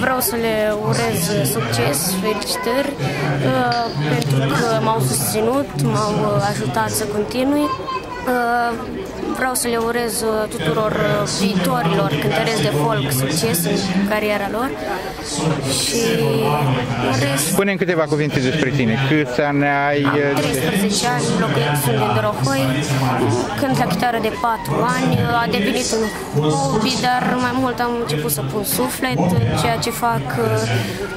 Vreau să le urez succes, felicitări, pentru că m-au susținut, m-au ajutat să continui. Vreau să le urez tuturor viitorilor cântăreți de folk succes în cariera lor și Spune-mi câteva cuvinte despre tine. Câți ani ai? 13 ani, locuiesc în Dorohoi, cânt la chitară de 4 ani, a devenit un hobby, dar mai mult am început să pun suflet, ceea ce fac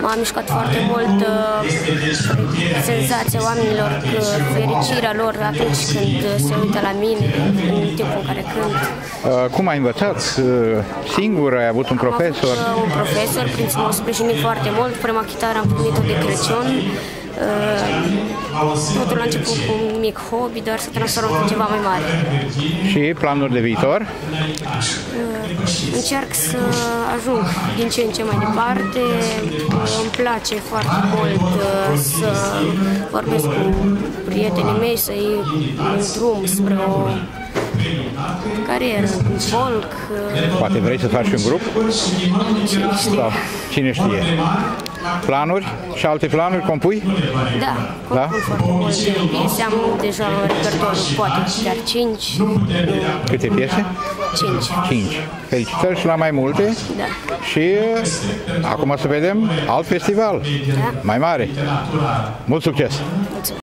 m-a mișcat foarte mult senzația oamenilor, fericirea lor atunci când se uită la mine în timpul în care cânt. Cum ai învățat? Singur? Ai avut un profesor? Am avut un profesor, prințul m-a sprijinit foarte mult. Prima chitară am primit-o de Crăciun. Totul a început cu un mic hobby, dar s-a transformat în ceva mai mare. Și planuri de viitor? Încerc să ajung din ce în ce mai departe. Îmi place foarte mult să vorbesc cu prietenii mei, să iei un drum spre o carieră, un folk. Poate vrei să faci un grup? Cine știe? Sau cine știe? Planuri? Și alte planuri? Compui? Da, compun foarte multe piese, am deja în repertoriu, poate chiar 5. Câte piese? 5. 5. Felicitări și la mai multe. Da. Și acum să vedem alt festival mai mare. Mult succes! Mulțumesc.